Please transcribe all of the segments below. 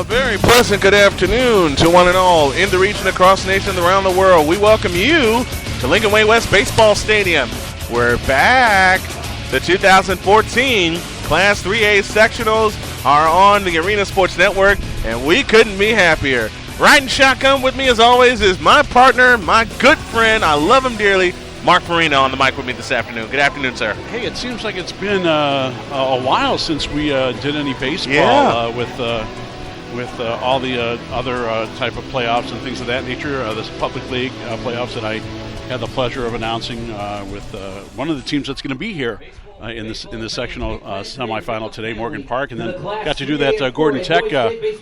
A very pleasant good afternoon to one and all in the region, across the nation, and around the world. We welcome you to Lincoln Way West Baseball Stadium. We're back. The 2014 Class 3A sectionals are on the Arena Sports Network, and we couldn't be happier. Riding shotgun with me, as always, is my partner, my good friend. I love him dearly, Mark Farina, on the mic with me this afternoon. Good afternoon, sir. Hey, it seems like it's been a while since we did any baseball with all the other type of playoffs and things of that nature. This public league playoffs that I had the pleasure of announcing with one of the teams that's going to be here in the sectional semifinal today, Morgan Park, and then got to do that Gordon Tech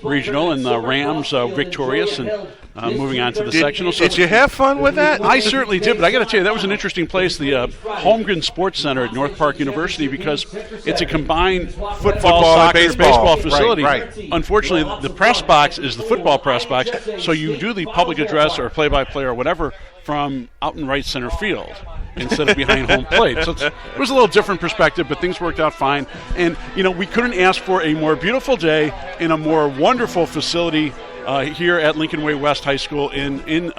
regional, and the Rams victorious and moving on to the sectional. So did you have fun with that? I certainly did, but I got to tell you, that was an interesting place, the Holmgren Sports Center at North Park University, because it's a combined football soccer, baseball facility. Right. Unfortunately, the press box is the football press box, so you do the public address or play-by-play or whatever from out in right center field instead of behind home plate. So it was a little different perspective, but things worked out fine. And, you know, we couldn't ask for a more beautiful day in a more wonderful facility here at Lincoln Way West High School in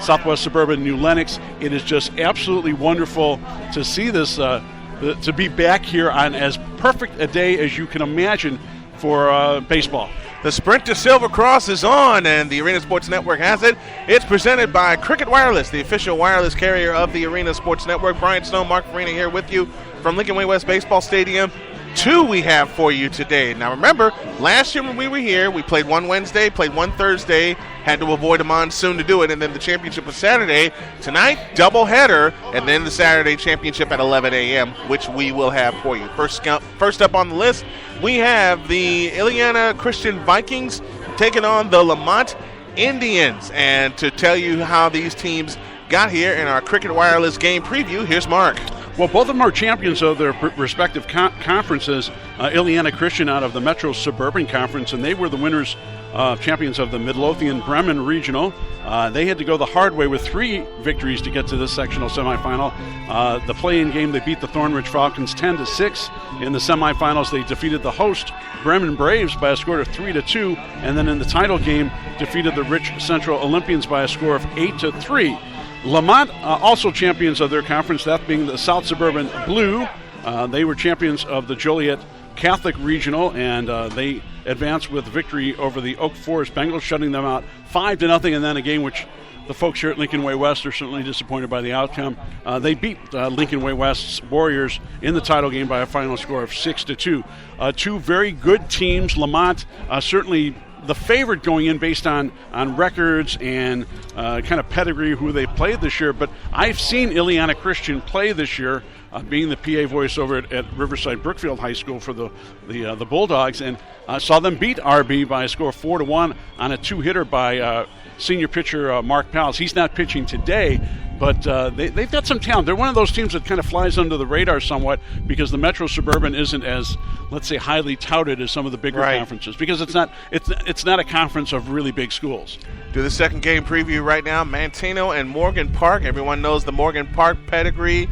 southwest suburban New Lenox. It is just absolutely wonderful to see this, to be back here on as perfect a day as you can imagine for baseball. The Sprint to Silver Cross is on, and the Arena Sports Network has it. It's presented by Cricket Wireless, the official wireless carrier of the Arena Sports Network. Brian Snow, Mark Farina here with you from Lincoln Way West Baseball Stadium. 2 we have for you today. Now remember, last year when we were here, we played one Wednesday, played one Thursday, had to avoid a monsoon to do it, and then the championship was Saturday. Tonight, doubleheader, and then the Saturday championship at 11 a.m., which we will have for you. First up on the list, we have the Illiana Christian Vikings taking on the Lemont Indians. And to tell you how these teams got here in our Cricket Wireless game preview, here's Mark. Well, both of them are champions of their respective conferences. Illiana Christian out of the Metro Suburban Conference, and they were the winners, champions of the Midlothian Bremen Regional. They had to go the hard way with 3 victories to get to this sectional semifinal. The play-in game, they beat the Thornridge Falcons 10-6. In the semifinals, they defeated the host Bremen Braves by a score of 3-2, and then in the title game, defeated the Rich Central Olympians by a score of 8-3. Lemont, also champions of their conference, that being the South Suburban Blue. They were champions of the Joliet Catholic Regional, and they advanced with victory over the Oak Forest Bengals, shutting them out 5-0, and then a game which the folks here at Lincoln Way West are certainly disappointed by the outcome. They beat Lincoln Way West's Warriors in the title game by a final score of 6-2. 2 very good teams. Lemont certainly the favorite going in based on records and kind of pedigree who they played this year. But I've seen Illiana Christian play this year, being the PA voice over at Riverside Brookfield High School for the Bulldogs, and saw them beat RB by a score of 4-1 on a 2-hitter by senior pitcher Mark Powles. He's not pitching today, but they've got some talent. They're one of those teams that kind of flies under the radar somewhat because the Metro Suburban isn't as, let's say, highly touted as some of the bigger conferences, because it's not a conference of really big schools. Do the second game preview right now. Manteno and Morgan Park. Everyone knows the Morgan Park pedigree.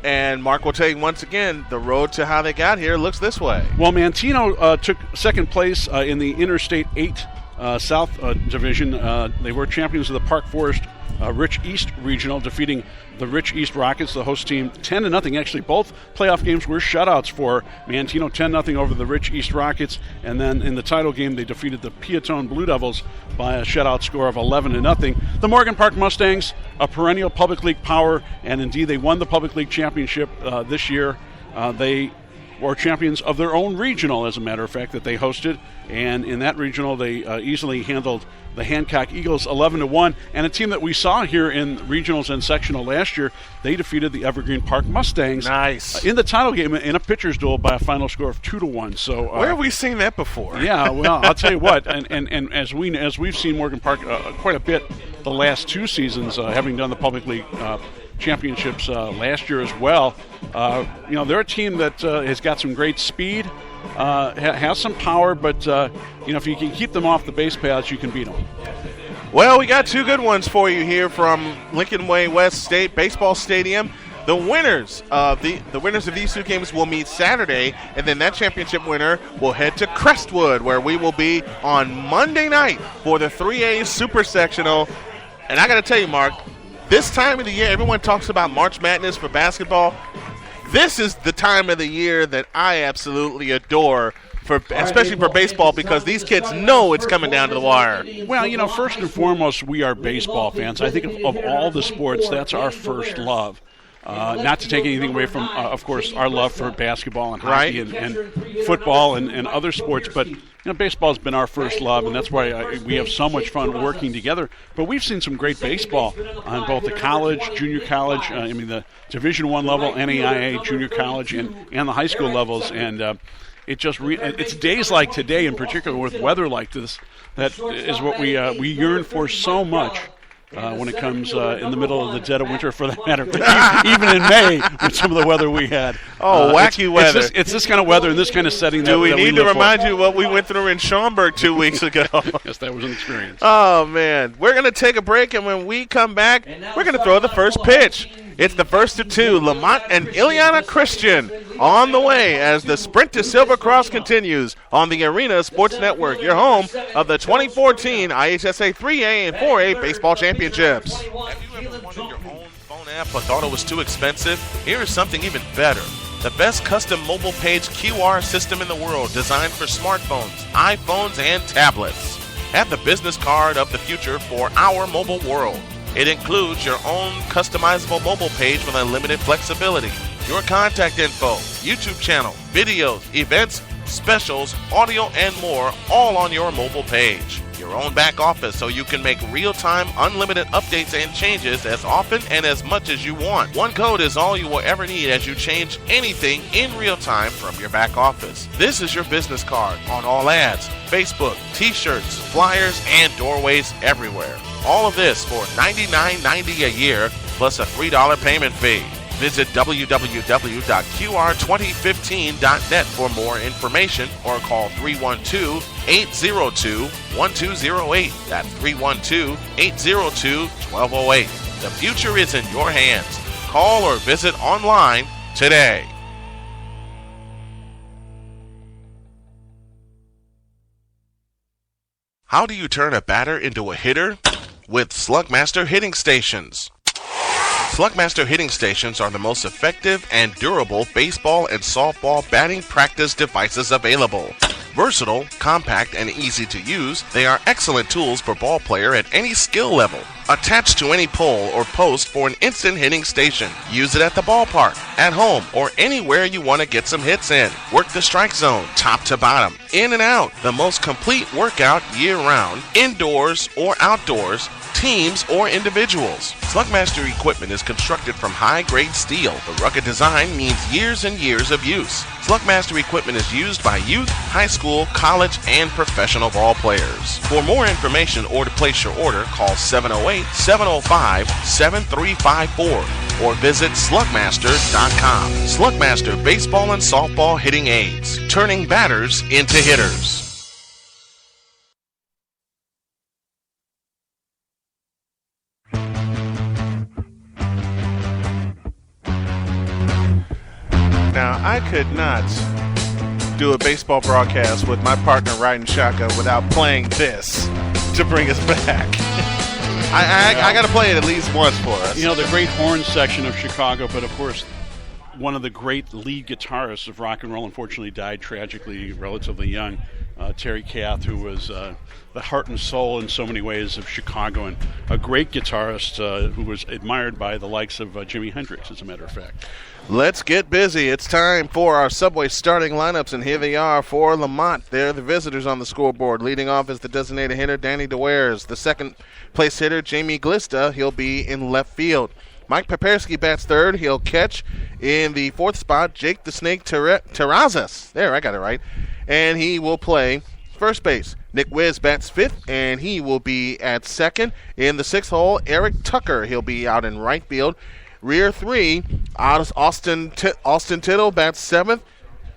And Mark will tell you once again, the road to how they got here looks this way. Well, Manteno took second place in the Interstate 8 South Division. They were champions of the Park Forest Rich East Regional, defeating the Rich East Rockets, the host team, 10-0. Actually, both playoff games were shutouts for Manteno, 10-0 over the Rich East Rockets. And then in the title game, they defeated the Piatone Blue Devils by a shutout score of 11-0. The Morgan Park Mustangs, a perennial public league power, and indeed they won the public league championship this year. They were champions of their own regional, as a matter of fact, that they hosted. And in that regional, they easily handled the Hancock Eagles 11-1. And a team that we saw here in regionals and sectional last year, they defeaed the Evergreen Park Mustangs in the title game in a pitcher's duel by a final score of 2-1. So where have we seen that before? Yeah, well, I'll tell you what. And as we've seen Morgan Park quite a bit the last 2 seasons, having done the public league championships last year as well. They're a team that has got some great speed, has some power, but if you can keep them off the base paths, you can beat them. Well, we got 2 good ones for you here from Lincoln Way West State Baseball Stadium. The winners of these two games will meet Saturday, and then that championship winner will head to Crestwood, where we will be on Monday night for the 3A Super Sectional. And I got to tell you, Mark, this time of the year, everyone talks about March Madness for basketball. This is the time of the year that I absolutely adore, especially for baseball, because these kids know it's coming down to the wire. Well, first and foremost, we are baseball fans. I think of all the sports, that's our first love. Not to take anything away from, of course, our love for basketball and hockey and football and other sports, but baseball has been our first love, and that's why we have so much fun working together. But we've seen some great baseball on both the college, junior college, the Division I level, NAIA, junior college, and the high school levels, and it's days like today, in particular, with weather like this, that is what we yearn for so much. When it comes in the middle of the dead of winter, for that matter, even in May, with some of the weather we had. Wacky weather. It's this kind of weather and this kind of setting Do we need to remind you what we went through in Schaumburg 2 weeks ago? Yes, that was an experience. Oh, man. We're going to take a break, and when we come back, we're going to throw the first pitch. It's the first of two, Lemont and Illiana Christian, on the way as the sprint to Silver Cross continues on the Arena Sports Network, your home of the 2014 IHSA 3A and 4A baseball championships. Have you ever wanted your own phone app but thought it was too expensive? Here is something even better. The best custom mobile page QR system in the world, designed for smartphones, iPhones, and tablets. Have the business card of the future for our mobile world. It includes your own customizable mobile page with unlimited flexibility, your contact info, YouTube channel, videos, events, specials, audio, and more, all on your mobile page. Your own back office so you can make real-time, unlimited updates and changes as often and as much as you want. One code is all you will ever need as you change anything in real time from your back office. This is your business card on all ads, Facebook, t-shirts, flyers, and doorways everywhere. All of this for $99.90 a year plus a $3 payment fee. Visit www.qr2015.net for more information or call 312-802-1208. That's 312-802-1208. The future is in your hands. Call or visit online today. How do you turn a batter into a hitter? With Slugmaster Hitting Stations. Slugmaster Hitting Stations are the most effective and durable baseball and softball batting practice devices available. Versatile, compact, and easy to use, they are excellent tools for ball player at any skill level. Attached to any pole or post for an instant hitting station. Use it at the ballpark, at home, or anywhere you want to get some hits in. Work the strike zone, top to bottom, in and out. The most complete workout year-round, indoors or outdoors, teams or individuals. Slugmaster equipment is constructed from high-grade steel. The rugged design means years and years of use. Slugmaster equipment is used by youth, high school, college, and professional ball players. For more information or to place your order, call 708-705-7354 or visit slugmaster.com. Slugmaster baseball and softball hitting aids, turning batters into hitters. Now, I could not do a baseball broadcast with my partner riding shotgun without playing this to bring us back. I got to play it at least once for us. The great horn section of Chicago, but of course, one of the great lead guitarists of rock and roll unfortunately died tragically, relatively young. Terry Kath, who was the heart and soul in so many ways of Chicago, and a great guitarist who was admired by the likes of Jimi Hendrix, as a matter of fact. Let's get busy. It's time for our Subway starting lineups, and here they are for Lemont. They're the visitors on the scoreboard. Leading off is the designated hitter, Danny DeWares. The second place hitter, Jamie Glista. He'll be in left field. Mike Papersky bats third. He'll catch. In the fourth spot, Jake the Snake Terrazas. There, I got it right. And he will play first base. Nick Wiz bats fifth, and he will be at second. In the sixth hole, Eric Tucker. He'll be out in right field. Rear three, Austin Tittle bats seventh.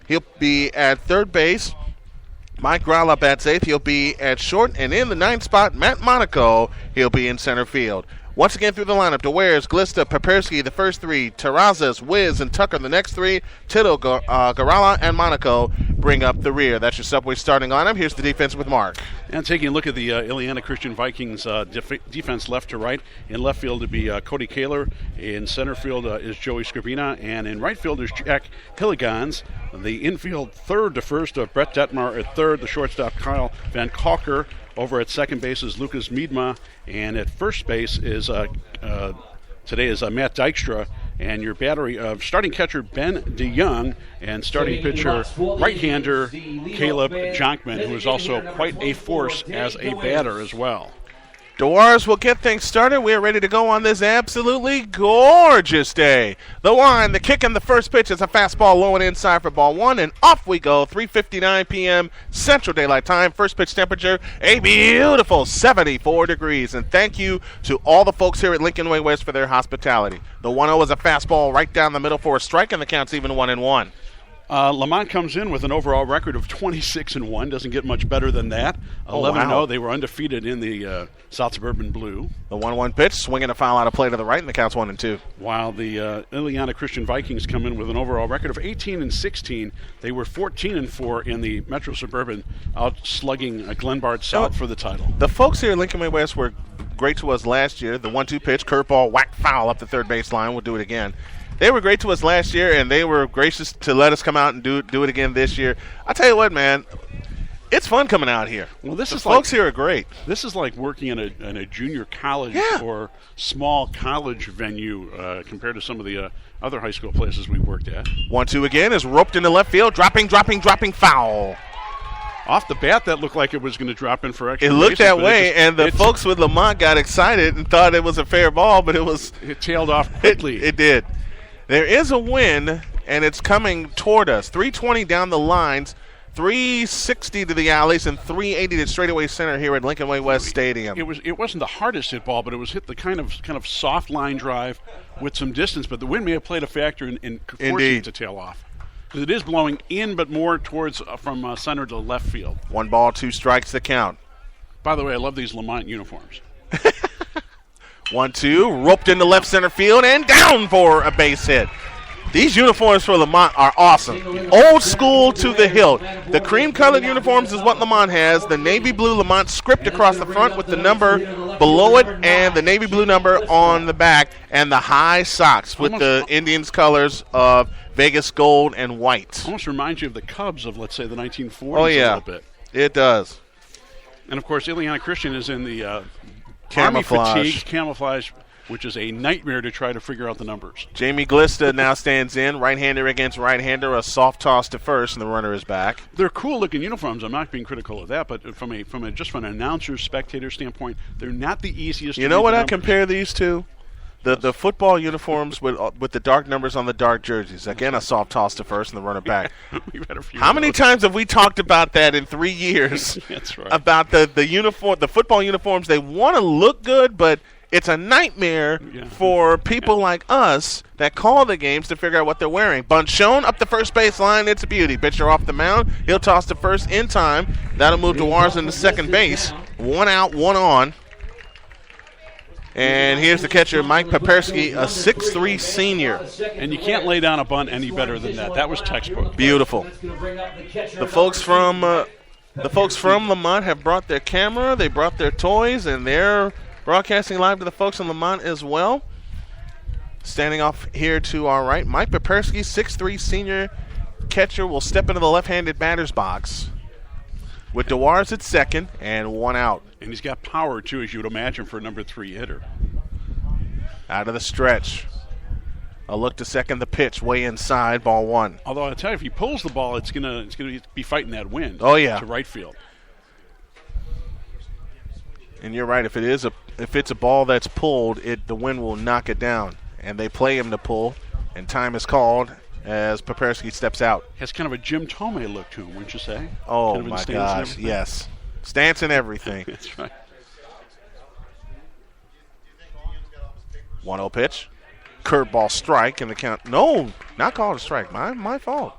He'll be at third base. Mike Gralla bats eighth. He'll be at short. And in the ninth spot, Matt Monaco. He'll be in center field. Once again through the lineup, DeWares, Glista, Papersky, the first three, Terrazas, Wiz, and Tucker, the next three, Tito, Garala, and Monaco bring up the rear. That's your Subway starting lineup. Here's the defense with Mark. And taking a look at the Illiana Christian Vikings defense left to right. In left field to be Cody Kaler. In center field is Joey Scribina. And in right field is Jack Hilligans. The infield third to first, Brett Detmar at third. The shortstop, Kyle Van Kalker. Over at second base is Lucas Miedma, and at first base is today is Matt Dykstra, and your battery of starting catcher Ben DeYoung and starting pitcher right-hander Caleb Jonkman, who is also quite a force as a batter as well. Dewars will get things started. We are ready to go on this absolutely gorgeous day. The line, the kick, and the first pitch is a fastball low and inside for ball one, and off we go. 3:59 p.m. Central Daylight Time. First pitch temperature, a beautiful 74 degrees. And thank you to all the folks here at Lincoln Way West for their hospitality. The 1-0 is a fastball right down the middle for a strike, and the count's even 1-1. Lemont comes in with an overall record of 26-1. Doesn't get much better than that. 11-0. Wow. They were undefeated in the South Suburban Blue. The 1-1 pitch, swinging a foul out of play to the right, and the count's 1-2. While the Illiana Christian Vikings come in with an overall record of 18-16. They were 14-4 in the Metro Suburban, out slugging Glenbard South for the title. The folks here at Lincoln Way West were great to us last year. The 1-2 pitch, curveball, whack foul up the third baseline. We'll do it again. They were great to us last year, and they were gracious to let us come out and do it again this year. I tell you what, man, it's fun coming out here. Well, the folks here are great. This is like working in a junior college or small college venue compared to some of the other high school places we worked at. 1-2 again is roped into left field, dropping foul. Off the bat, that looked like it was going to drop in for extra. It looked that way, and the folks with Lemont got excited and thought it was a fair ball, but it tailed off quickly. It did. There is a wind, and it's coming toward us. 320 down the lines, 360 to the alleys, and 380 to straightaway center here at Lincoln Way West Stadium. It wasn't the hardest hit ball, but it was hit the kind of soft line drive with some distance. But the wind may have played a factor in forcing it to tail off. Because it is blowing in, but more towards from center to left field. 1 ball, 2 strikes, the count. By the way, I love these Lemont uniforms. 1-2, roped into left center field and down for a base hit. These uniforms for Lemont are awesome. Old school to the hilt. The cream-colored uniforms is what Lemont has. The navy blue Lemont script across the front with the number below it and the navy blue number on the back, and the high socks with the Indians colors of Vegas gold and white. Almost reminds you of the Cubs of, let's say, the 1940s a little bit. It does. And, of course, Illiana Christian is in the camouflage. Army fatigue camouflage, which is a nightmare to try to figure out the numbers. Jamie Glista now stands in, right-hander against right-hander, a soft toss to first, and the runner is back. They're cool-looking uniforms. I'm not being critical of that, but from an announcer, spectator standpoint, they're not the easiest. You know what I compare these to? The football uniforms with the dark numbers on the dark jerseys. Again, a soft toss to first and the runner back. How many times have we talked about that in 3 years? That's right. About the uniform, the football uniforms. They want to look good, but it's a nightmare for people like us that call the games to figure out what they're wearing. Bunchon up the first baseline. It's a beauty. Pitcher off the mound. He'll toss to first in time. That'll move Dewars into second base. 1 out, 1 on. And here's the catcher, Mike Papersky, a 6'3 senior. And you can't lay down a bunt any better than that. That was textbook. Beautiful. The folks from Lemont have brought their camera, they brought their toys, and they're broadcasting live to the folks in Lemont as well. Standing off here to our right, Mike Papersky, 6'3 senior catcher, will step into the left-handed batter's box with Dewars at second and 1 out. And he's got power, too, as you would imagine, for a number 3 hitter. Out of the stretch. A look to second, the pitch, way inside, ball 1. Although I tell you, if he pulls the ball, it's gonna be fighting that wind. Oh, yeah. To right field. And you're right. If it's a ball that's pulled, the wind will knock it down. And they play him to pull, and time is called as Papersky steps out. Has kind of a Jim Tomei look to him, wouldn't you say? Oh, kind of my gosh, yes. Stance and everything. That's right. 1-0 pitch. Curveball strike, and the count. No, not called a strike. My fault.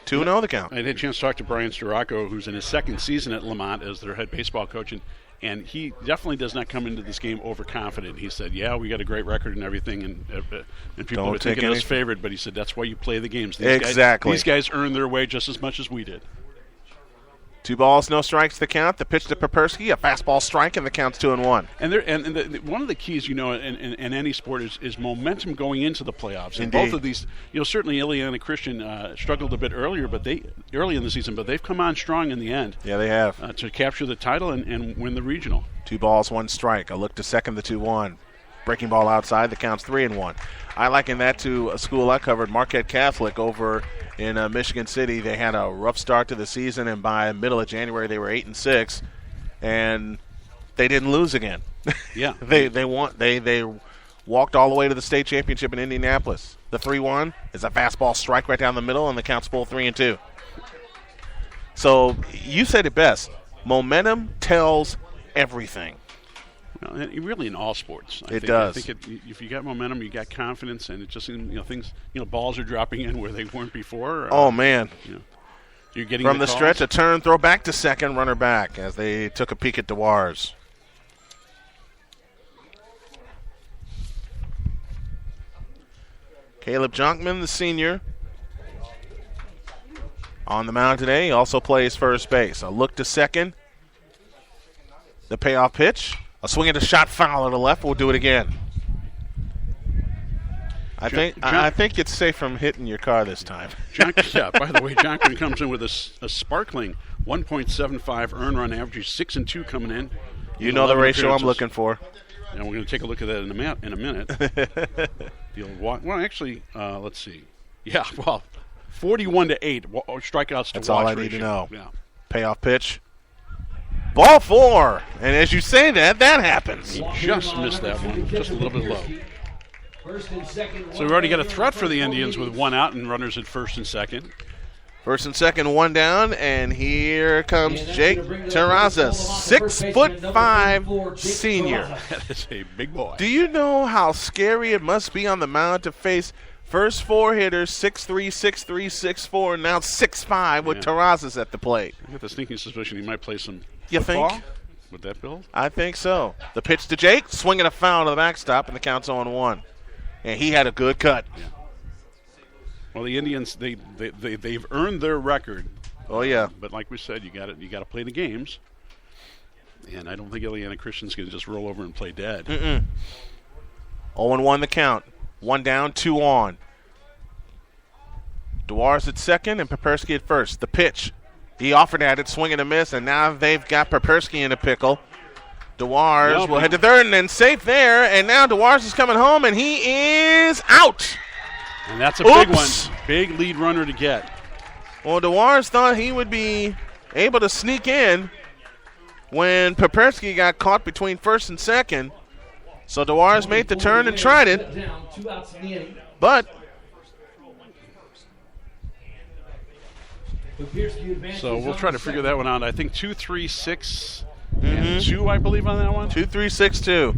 2-0 the count. I had a chance to talk to Brian Storacco, who's in his second season at Lemont as their head baseball coach, and And he definitely does not come into this game overconfident. He said, yeah, we got a great record and everything, and people are taking us favored, but he said that's why you play the games. These guys earn their way just as much as we did. 2 balls, no strikes to count. The pitch to Pepersky, a fastball strike, and the count's 2-1. And one of the keys, in any sport is momentum going into the playoffs. And both of these, certainly Illiana Christian struggled a bit early in the season, but they've come on strong in the end. Yeah, they have. To capture the title and win the regional. 2 balls, 1 strike. A look to second, the 2-1. Breaking ball outside, the count's 3-1. I liken that to a school I covered, Marquette Catholic, over in Michigan City. They had a rough start to the season, and by middle of January they were 8-6, and they didn't lose again. Yeah, they walked all the way to the state championship in Indianapolis. The 3-1 is a fastball strike right down the middle, and the count's full 3-2. So you said it best. Momentum tells everything. Well, really in all sports. I think if you got momentum, you got confidence, and it just things balls are dropping in where they weren't before. Oh man! You're getting from the stretch, a turn, throw back to second, runner back as they took a peek at Dewars. Caleb Jonkman, the senior, on the mound today. He also plays first base. A look to second. The payoff pitch. A swing and a shot foul to the left. We'll do it again. I think it's safe from hitting your car this time. By the way, Jonkman comes in with a sparkling 1.75 earned run average, 6-2 coming in. You know the ratio I'm looking for. And we're going to take a look at that in a minute. Let's see. Yeah, 41-8 strikeouts to That's walks all I ratio. need to know. Yeah. Payoff pitch. Ball 4. And as you say that happens. He just missed that one, just a little bit low. So we've already got a threat for the Indians with 1 out and runners at first and second. First and second, 1 down, and here comes Jake Terraza, 6'5" senior. That is a big boy. Do you know how scary it must be on the mound to face first 4 hitters, 6'3", 6'3", 6'4", and now 6'5" with Terrazas at the plate? I got the sneaking suspicion he might play some You football think? With that build? I think so. The pitch to Jake, swinging a foul to the backstop, and the count's 0-1. And he had a good cut. Yeah. Well, the Indians they've earned their record. Oh yeah. But like we said, you got to play the games. And I don't think Illiana Christian's going to just roll over and play dead. 0-1 the count. 1 down, 2 on. Dewars at second and Pepersky at first. The pitch. He offered at it, swing and a miss, and now they've got Pepersky in a pickle. Dewars will head to third and then safe there, and now Dewars is coming home, and he is out. And that's a big one. Big lead runner to get. Well, Dewars thought he would be able to sneak in when Pepersky got caught between first and second. So Dewars made the turn and tried it. But so we'll try to figure that one out. I think 2, 3, 6, and 2, I believe, on that one. 2, 3, 6, 2.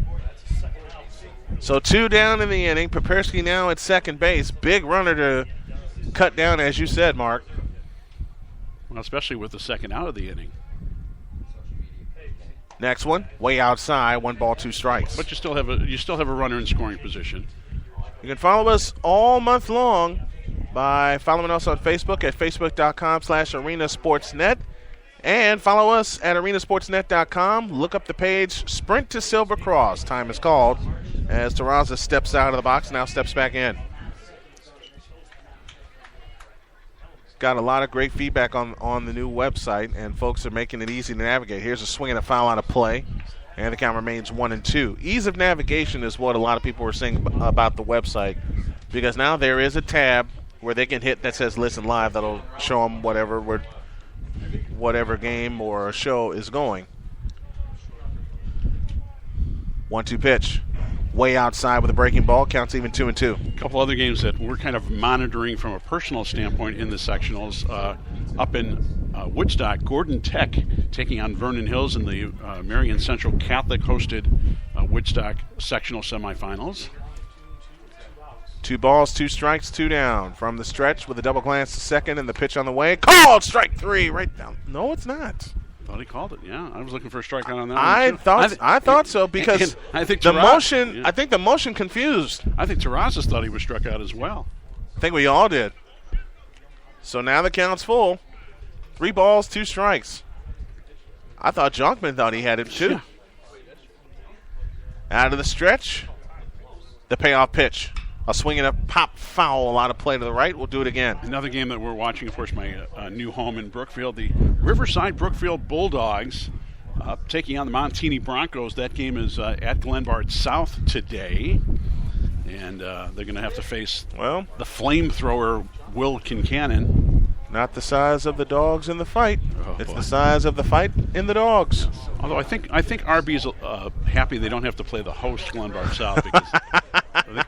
So 2 down in the inning. Pepersky now at second base. Big runner to cut down, as you said, Mark. Well, especially with the second out of the inning. Next one, way outside, 1 ball, 2 strikes. But you still have a runner in scoring position. You can follow us all month long by following us on Facebook at facebook.com/arenasportsnet. And follow us at arenasportsnet.com. Look up the page Sprint to Silver Cross. Time is called as Terraza steps out of the box, now steps back in. Got a lot of great feedback on the new website, and folks are making it easy to navigate. Here's a swing and a foul on a play, and the count remains 1-2. Ease of navigation is what a lot of people were saying about the website, because now there is a tab where they can hit that says Listen Live. That'll show them whatever game or show is going. 1-2 pitch. Way outside with a breaking ball. Counts even 2-2. A couple other games that we're kind of monitoring from a personal standpoint in the sectionals. Up in Woodstock, Gordon Tech taking on Vernon Hills in the Marion Central Catholic hosted Woodstock sectional semifinals. 2 balls, 2 strikes, 2 down. From the stretch with a double glance to second and the pitch on the way. Called strike 3 right down. No, it's not. thought he called it. Yeah, I was looking for a strikeout on that. I thought so because I think the motion. Yeah. I think the motion confused. I think Terrazas thought he was struck out as well. I think we all did. So now the count's full. 3 balls, 2 strikes. I thought Jonkman thought he had it too. Yeah. Out of the stretch, the payoff pitch. A swing and a pop foul, a lot of play to the right. We'll do it again. Another game that we're watching, of course, my new home in Brookfield, the Riverside Brookfield Bulldogs taking on the Montini Broncos. That game is at Glenbard South today. And they're going to have to face the flamethrower Will Kincannon. Not the size of the dogs in the fight. It's the size of the fight in the dogs. Although I think RB's happy they don't have to play the host Glenbard South because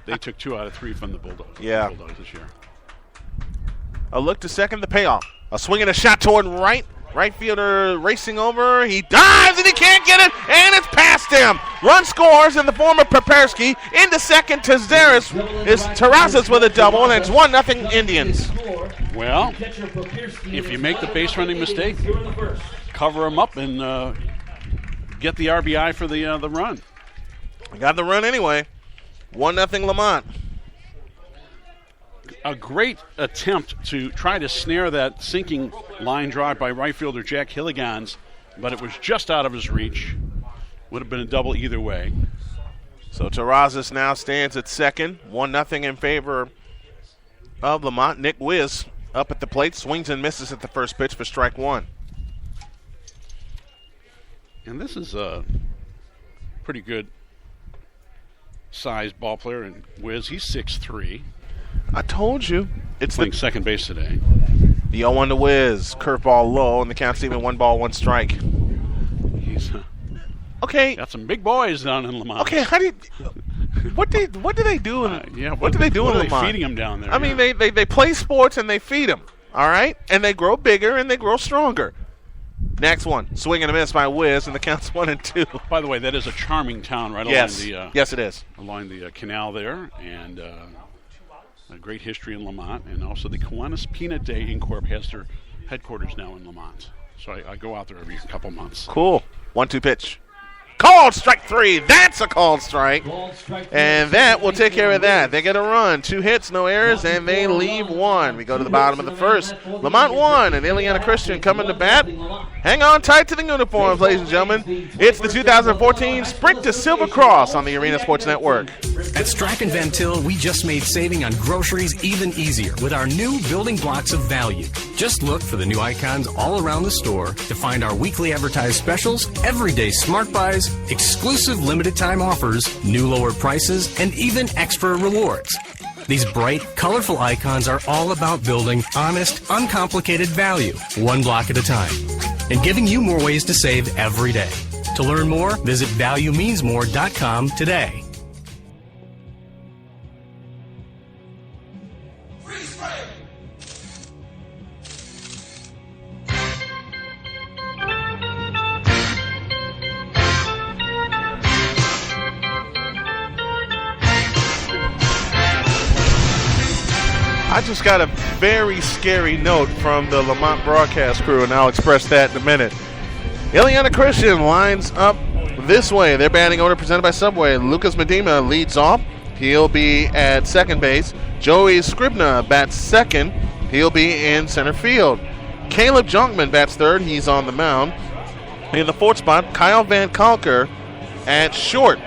they took 2 out of 3 from the Bulldogs this year. A look to second, the payoff. A swing and a shot toward right. Right fielder racing over. He dives and he can't get it, and it's past him. Run scores in the form of Pepersky. Into second, Terrazas with a double, and it's 1-0 Indians. Well, if you make the base running mistake, cover them up and get the RBI for the run. Got the run anyway. 1-0 Lemont. A great attempt to try to snare that sinking line drive by right fielder Jack Hilligans, but it was just out of his reach. Would have been a double either way. So Terrazas now stands at second. 1-0 in favor of Lemont. Nick Wiz up at the plate, swings and misses at the first pitch for strike 1. And this is a pretty good sized ball player. And Wiz, he's 6'3". I told you. It's playing second base today. The 0-1 to Wiz. Curveball low, and the count's even 1 ball, 1 strike. He's okay. Got some big boys down in Lemont. Okay, what do they do in what do they do in Lemont? They're feeding them down there. I mean, they play sports and they feed them, all right? And they grow bigger and they grow stronger. Next one, swing and a miss by Wiz, and the count's 1-2. By the way, that is a charming town right along the yes, it is. Along the canal there, and a great history in Lemont, and also the Kiwanis Peanut Day Incorp has their headquarters now in Lemont. So I go out there every couple months. Cool. 1-2 pitch. Called strike 3. That's a called strike. And that will take care of that. They get a run. 2 hits, no errors, and they leave 1. We go to the bottom of the first. Lemont 1 and Illiana Christian coming to bat. Hang on tight to the uniforms, ladies and gentlemen. It's the 2014 Sprint to Silver Cross on the Arena Sports Network. At Strack and Van Til, we just made saving on groceries even easier with our new building blocks of value. Just look for the new icons all around the store to find our weekly advertised specials, everyday smart buys, exclusive limited time offers, new lower prices, and even extra rewards. These bright, colorful icons are all about building honest, uncomplicated value, 1 block at a time, and giving you more ways to save every day. To learn more, visit ValueMeansMore.com today. I just got a very scary note from the Lemont broadcast crew, and I'll express that in a minute. Illiana Christian lines up this way. Their batting order presented by Subway. Lucas Medina leads off. He'll be at second base. Joey Scribner bats second. He'll be in center field. Caleb Jonkman bats third. He's on the mound. In the fourth spot, Kyle Van Kalker at short.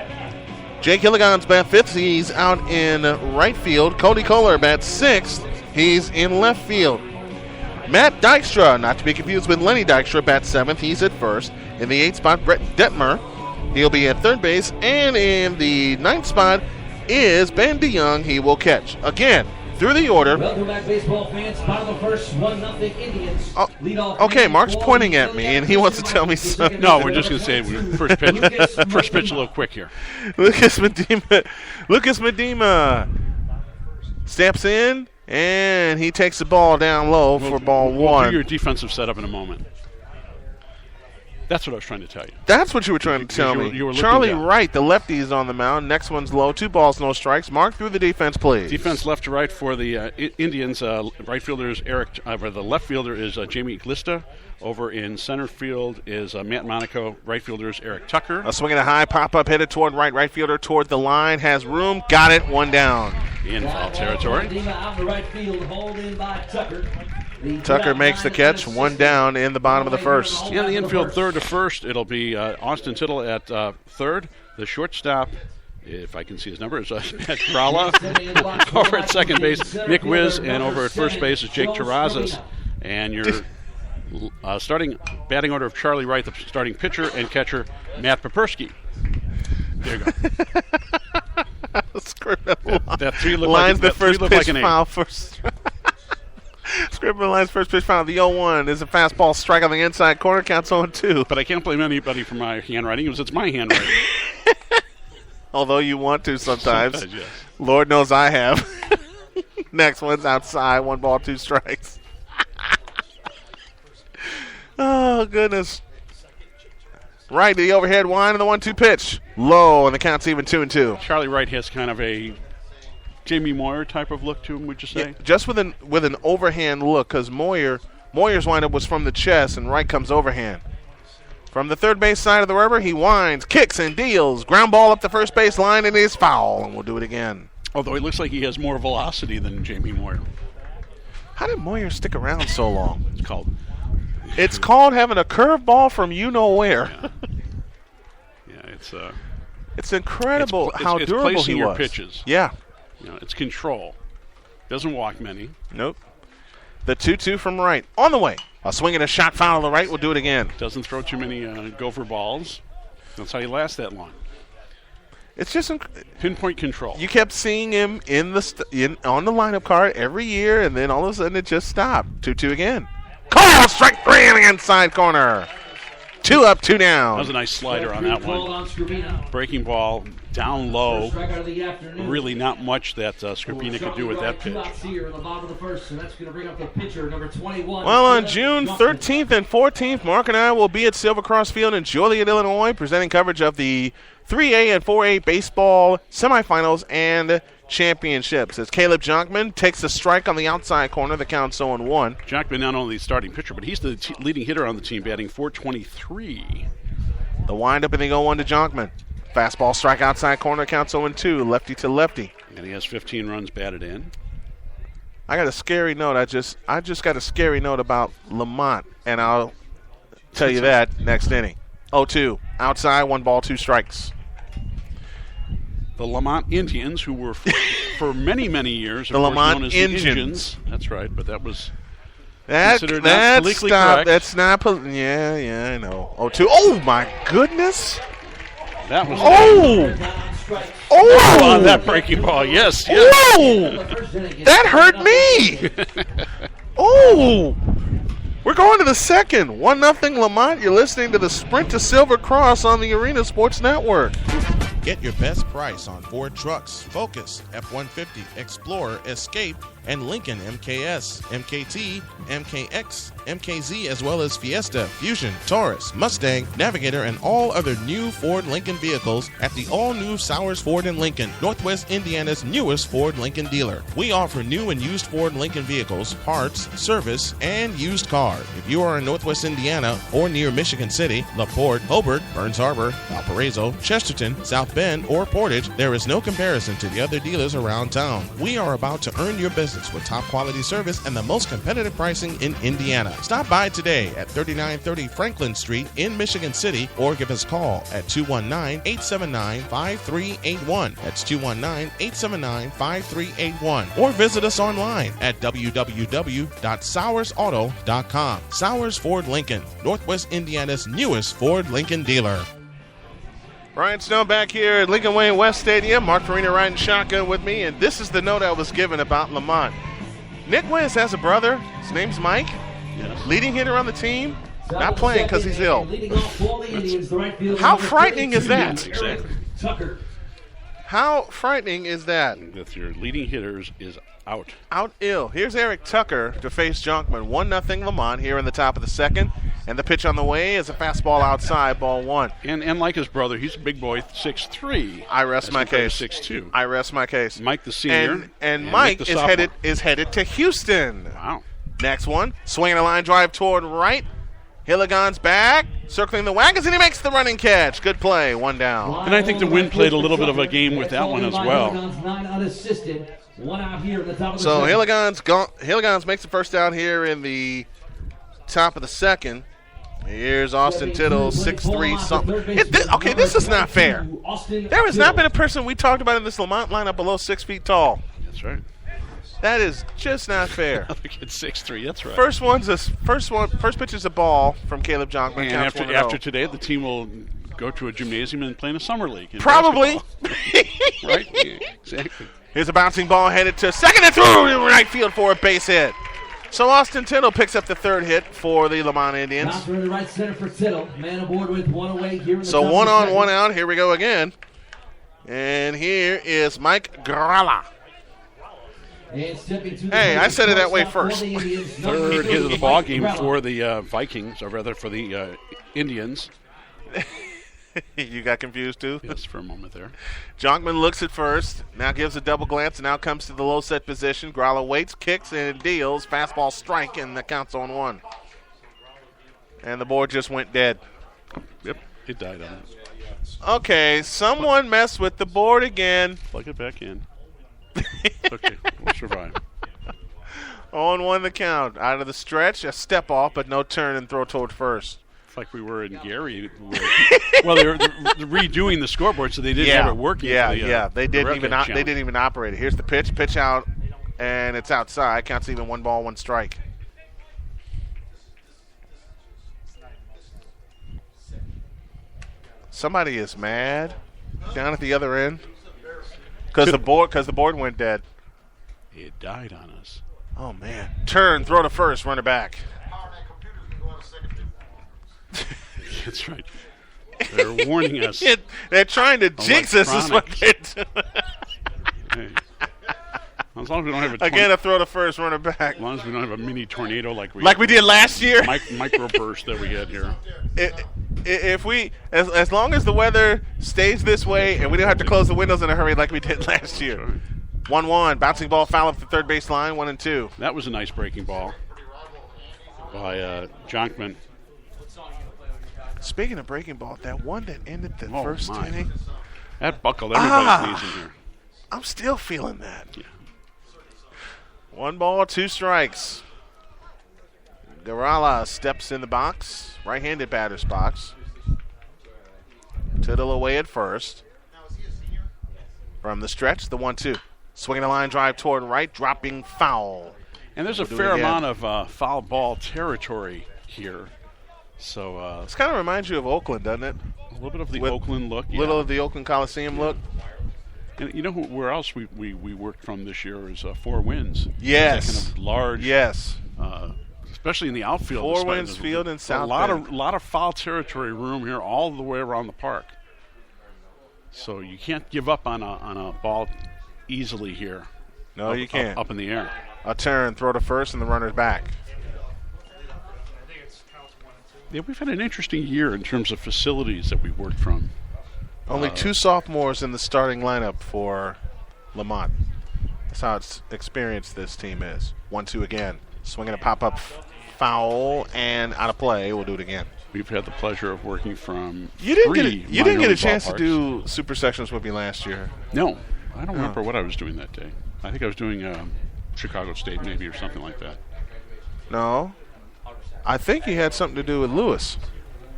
Jake Hilligan's bat fifth. He's out in right field. Cody Kohler bats sixth. He's in left field. Matt Dykstra, not to be confused with Lenny Dykstra, bats seventh. He's at first. In the eighth spot, Brett Detmer. He'll be at third base. And in the ninth spot is Ben DeYoung. He will catch. Again, through the order. Welcome back, baseball fans. Bottom of the first, 1-0 Indians. Okay, Mark's pointing at me, and he wants to tell me something. No, we're just going to say first pitch. First pitch a little quick here. Lucas Medina steps in, and he takes the ball down low for ball one. We'll do your defensive setup in a moment. That's what I was trying to tell you. That's what you were trying to tell me. You were Charlie down. Wright, the lefty, is on the mound. Next one's low. 2 balls, no strikes. Mark through the defense, please. Defense left to right for the Indians. Right fielder is the left fielder is Jamie Glista. Over in center field is Matt Monaco. Right fielder is Eric Tucker. A swing and a high pop-up headed toward right. Right fielder toward the line. Has room. Got it. 1 down. In foul territory. Out in the right field, hauled in by Tucker. Tucker makes the catch. 1 down in the bottom of the first. In the infield, third to first, it'll be Austin Tittle at third. The shortstop, if I can see his number, is Matt Gralla. Over at second base, Nick Wiz, and over at first base is Jake Terrazas. And your starting batting order of Charlie Wright, the starting pitcher and catcher, Matt Papersky. There you go. That three looked lines like, the first pitch like an foul first. Scribner lines first pitch foul. The 0-1 is a fastball strike on the inside corner. Counts 0-2. But I can't blame anybody for my handwriting because it's my handwriting. Although you want to sometimes. Yes. Lord knows I have. Next one's outside. 1 ball, 2 strikes. Oh, goodness. Right to the overhead wind and the 1-2 pitch. Low, and the count's even 2-2. Charlie Wright has kind of a Jamie Moyer type of look to him, would you say? Yeah, just with an overhand look, because Moyer's windup was from the chest, and Wright comes overhand. From the third base side of the rubber, he winds, kicks, and deals. Ground ball up the first base line, and it is foul, and we'll do it again. Although it looks like he has more velocity than Jamie Moyer. How did Moyer stick around so long? It's called having a curveball from you-know-where. Yeah, it's incredible how it's durable placing he your was. Pitches. Yeah. It's control. Doesn't walk many. Nope. The 2-2 from Wright. On the way. A swing and a shot foul to the right. We'll do it again. Doesn't throw too many gopher balls. That's how you last that long. It's just pinpoint control. You kept seeing him on the lineup card every year, and then all of a sudden it just stopped. 2-2 again. Call strike 3 in the inside corner. 2 up, 2 down. That was a nice slider on that one. Breaking ball down low. Really not much that Scripina could do with that pitch. Well, on June 13th and 14th, Mark and I will be at Silver Cross Field in Joliet, Illinois, presenting coverage of the 3A and 4A baseball semifinals and championships as Caleb Jonkman takes a strike on the outside corner. The count's 0-1. Jonkman not only the starting pitcher, but he's the leading hitter on the team, batting .423. The windup and the 0-1 to Jonkman. Fastball strike outside corner, counts 0-2, lefty to lefty. And he has 15 runs batted in. I got a scary note. I just got a scary note about Lemont, and I'll tell you that next inning. 0-2, outside, 1 ball, 2 strikes. The Lemont Indians, who were for many, many years, the Lemont known as Indians. That's right, but that was considered not politically correct. That's not yeah, I know. 0-2. Oh, my goodness. That was on that breaking ball. Yes. Oh, that hurt me. We're going to the second. 1-0 Lemont. You're listening to the Sprint to Silver Cross on the Arena Sports Network. Get your best price on Ford trucks, Focus, F-150, Explorer, Escape, and Lincoln MKS, MKT, MKX, MKZ, as well as Fiesta, Fusion, Taurus, Mustang, Navigator, and all other new Ford Lincoln vehicles at the all-new Sowers Ford in Lincoln, Northwest Indiana's newest Ford Lincoln dealer. We offer new and used Ford Lincoln vehicles, parts, service, and used cars. If you are in Northwest Indiana or near Michigan City, LaPorte, Hobart, Burns Harbor, Valparaiso, Chesterton, South Bend, or Portage, there is no comparison to the other dealers around town. We are about to earn your business with top quality service and the most competitive pricing in Indiana. Stop by today at 3930 Franklin Street in Michigan City or give us a call at 219-879-5381. That's 219-879-5381. Or visit us online at www.sowersauto.com. Sowers Ford Lincoln, Northwest Indiana's newest Ford Lincoln dealer. Brian Snow back here at Lincoln Way West Stadium. Mark Farina riding shotgun with me, and this is the note I was given about Lemont. Nick Wiz has a brother. His name's Mike. Yes. Leading hitter on the team. Not playing because he's ill. How frightening is that? Exactly. Tucker. How frightening is that? With your leading hitters is out. Out ill. Here's Eric Tucker to face Jonkman. 1-0 Lemont here in the top of the second. And the pitch on the way is a fastball outside, ball one. And like his brother, he's a big boy, 6'3". I rest my case. 6'2". I rest my case. Mike the senior. And Mike is headed to Houston. Wow. Next one, swinging a line drive toward right. Hilligan's back, circling the wagons, and he makes the running catch. Good play, one down. And I think the wind played a little bit of a game with that one as well. So Hilligan's makes the first down here in the top of the second. Here's Austin Tittle, 6'3", something. This is not fair. There has not been a person we talked about in this Lemont lineup below 6 feet tall. That's right. That is just not fair. It's 6'3", that's right. First pitch is a ball from Caleb Jonkman. And after today, the team will go to a gymnasium and play in a summer league. Probably. Right? Yeah, exactly. Here's a bouncing ball headed to second and through to right field for a base hit. So Austin Tittle picks up the third hit for the Lemont Indians. To right center for Tittle. Man aboard with one away here in the so one on, one out. Here we go again. And here is Mike Gralla. Hey, I said it that way first. Third hit of the ball game for the Vikings, or rather for the Indians. You got confused too? Yes, for a moment there. Jonkman looks at first, now gives a double glance, and now comes to the low set position. Gralla waits, kicks, and deals. Fastball strike, and the count's on one. And the board just went dead. Yep, it died on it. Okay, someone messed with the board again. Plug it back in. Okay, we'll survive. 0-1 the count. Out of the stretch, a step off, but no turn and throw toward first. It's like we were in Gary. Well, they're redoing the scoreboard, so they didn't have it working. They didn't even operate it. Here's the pitch out, and it's outside. Counts even 1 ball, 1 strike. Somebody is mad down at the other end. Because the board went dead. It died on us. Oh, man. Turn, throw to first, runner back. That's right. They're warning us. They're trying to jinx us. Is what they're doing. Hey. As long as we don't have a throw to first, runner back. As long as we don't have a mini tornado like we did last year. Microburst that we had here. As long as the weather stays this way and we don't have to close the windows in a hurry like we did last year. 1-1, bouncing ball foul up the third base line, 1-2. That was a nice breaking ball by Jonkman. Speaking of breaking ball, that one that ended the first inning. That buckled everybody's knees in here. I'm still feeling that. Yeah. 1 ball, 2 strikes. Gralla steps in the box, right-handed batter's box. Tittle away at first. From the stretch, the 1-2. Swinging a line drive toward right, dropping foul. And there's a fair amount of foul ball territory here. So this kind of reminds you of Oakland, doesn't it? A little bit of the Oakland look. A little of the Oakland Coliseum look. And you know where else we worked from this year is 4 Winds. Yes. That kind of large. Yes. Especially in the outfield. 4 Winds Field in South Bend. A lot of foul territory room here all the way around the park. So you can't give up on a ball easily here. No, you can't. Up in the air. A turn, throw to first, and the runner's back. Yeah, we've had an interesting year in terms of facilities that we've worked from. Only 2 sophomores in the starting lineup for Lemont. That's how experienced this team is. 1-2 again. Swinging a pop-up foul and out of play. We'll do it again. We've had the pleasure of working from You didn't get a chance to do super sections with me last year. No. I don't remember what I was doing that day. I think I was doing Chicago State maybe or something like that. No. I think you had something to do with Lewis.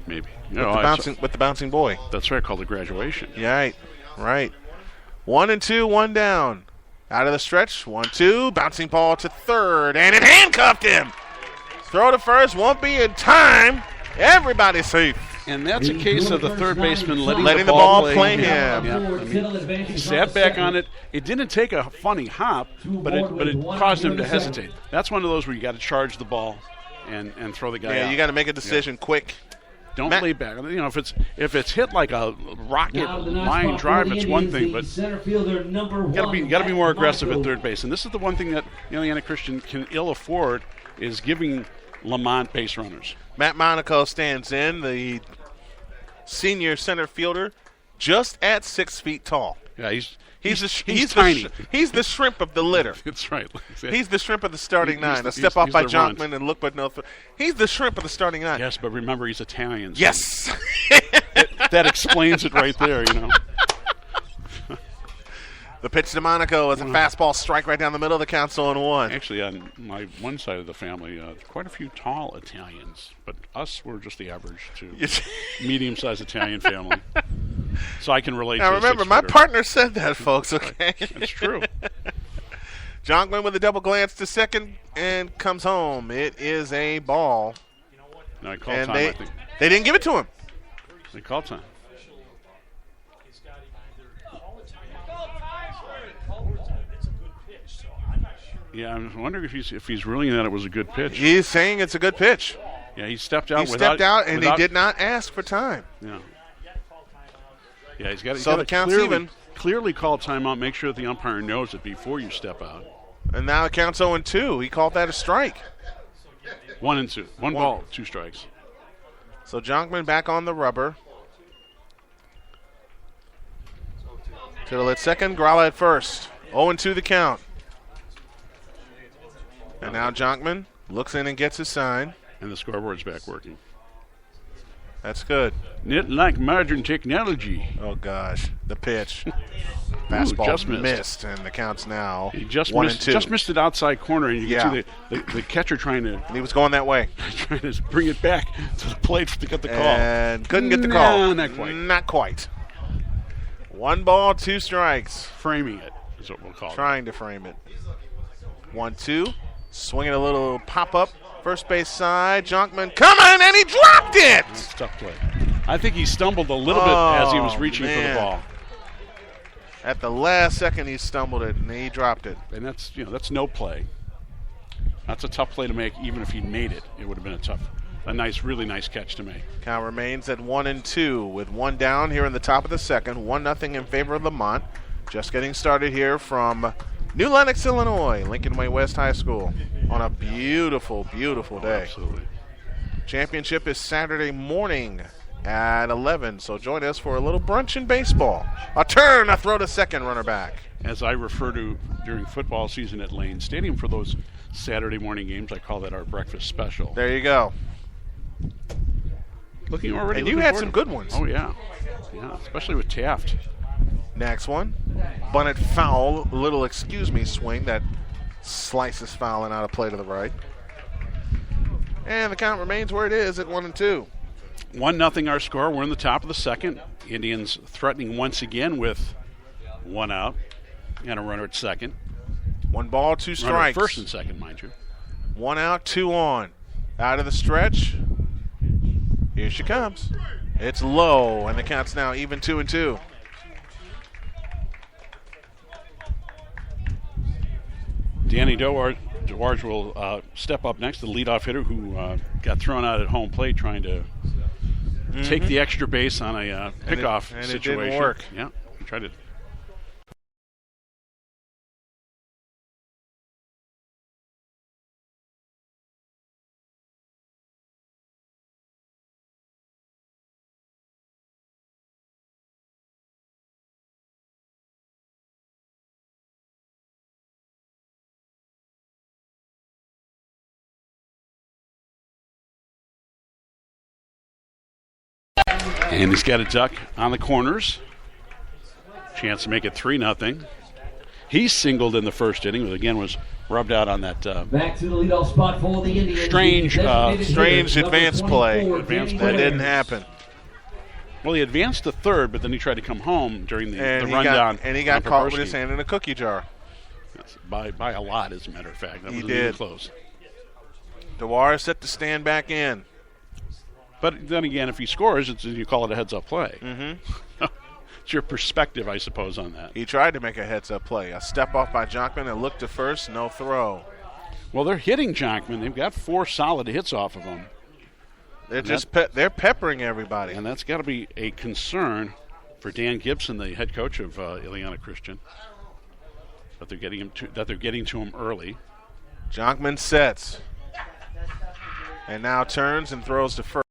Maybe. With the bouncing boy. That's right, called the graduation. Yeah, right. 1-2, 1 down. Out of the stretch, 1-2, bouncing ball to third, and it handcuffed him. Throw to first, won't be in time. Everybody's safe. And that's a case of the third baseman letting the ball play him. Yeah. He sat back on it. It didn't take a funny hop, but it caused him to hesitate. That's one of those where you got to charge the ball and throw the guy out. You got to make a decision quick. Don't lay back. If it's hit like a rocket line drive, it's one thing, but you got to be more aggressive at third base. And this is the one thing that Illiana Christian can ill afford, is giving Lemont base runners. Matt Monaco stands in, the senior center fielder, just at 6 feet tall. Yeah, he's tiny. He's the shrimp of the litter. That's right. He's the shrimp of the starting nine. A step off by Jonkman and look but no. He's the shrimp of the starting nine. Yes, but remember, he's Italian. So yes. that explains it right there, The pitch to Monaco is a fastball strike right down the middle of the count, 0-1. Actually, on my one side of the family, quite a few tall Italians, but us, we're just the average to medium-sized Italian family. So I can relate now to remember, my partner said that, folks, okay? That's true. Jonkman with a double glance to second and comes home. It is a ball. No, I called and time, I think. They didn't give it to him. They called time. Yeah, I'm wondering if he's ruling that it was a good pitch. He's saying it's a good pitch. Yeah, he stepped out. And he did not ask for time. Yeah. Yeah, he's got. So the count's even. Clearly call timeout. Make sure that the umpire knows it before you step out. And now the count's 0-2. He called that a strike. 1-2. One ball, 2 strikes. So Jonkman back on the rubber. Tittle at second, Gralla at first. 0-2 the count. And now Jonkman looks in and gets his sign. And the scoreboard's back working. That's good. Knit like modern technology. Oh, gosh. The pitch. Fastball just missed, and the count's now he just 1-2. Just missed it outside corner, and you can see the catcher trying to. And he was going that way. Trying to bring it back to the plate to get the call. And couldn't get the call. Not quite. Not quite. 1 ball, 2 strikes. Framing it is what we'll call it. Trying to frame it. 1-2. Swinging a little pop-up. First base side. Jonkman coming, and he dropped it! That's a tough play. I think he stumbled a little bit as he was reaching for the ball. At the last second, he stumbled it, and he dropped it. And that's no play. That's a tough play to make. Even if he made it, it would have been really nice catch to make. Count remains at 1-2 with 1 down here in the top of the second. 1-0 in favor of Lemont. Just getting started here from New Lenox, Illinois, Lincoln Way West High School on a beautiful, beautiful day. Absolutely. Championship is Saturday morning at 11, so join us for a little brunch in baseball. A turn, a throw to second, runner back. As I refer to during football season at Lane Stadium for those Saturday morning games, I call that our breakfast special. There you go. And you had some good ones. Oh, yeah. Yeah, especially with Taft. Next one, bunted foul, little excuse me swing that slices foul and out of play to the right. And the count remains where it is at 1-2. 1-0 our score. We're in the top of the second. Indians threatening once again with 1 out and a runner at second. 1 ball, 2 strikes. Runner at first and second, mind you. 1 out, 2 on. Out of the stretch. Here she comes. It's low, and the count's now even 2-2. Danny Dewarge will step up next, the leadoff hitter who got thrown out at home plate trying to take the extra base on a pickoff situation. It didn't work. Yeah, he tried to. And he's got a duck on the corners. Chance to make it 3-0. He singled in the first inning, but again was rubbed out on that back to the leadoff spot for the Indians. strange advance play. That didn't happen. Well, he advanced to third, but then he tried to come home during the rundown. And he got caught with his hand in a cookie jar. Yes, by a lot, as a matter of fact. That he wasn't did. even close. Dewar set to stand back in. But then again, if he scores, you call it a heads-up play. Mm-hmm. It's your perspective, I suppose, on that. He tried to make a heads-up play. A step off by Jonkman and look to first, no throw. Well, they're hitting Jonkman. They've got 4 solid hits off of him. They're they're peppering everybody. And that's got to be a concern for Dan Gibson, the head coach of Illiana Christian, that they're getting to him early. Jonkman sets. And now turns and throws to first.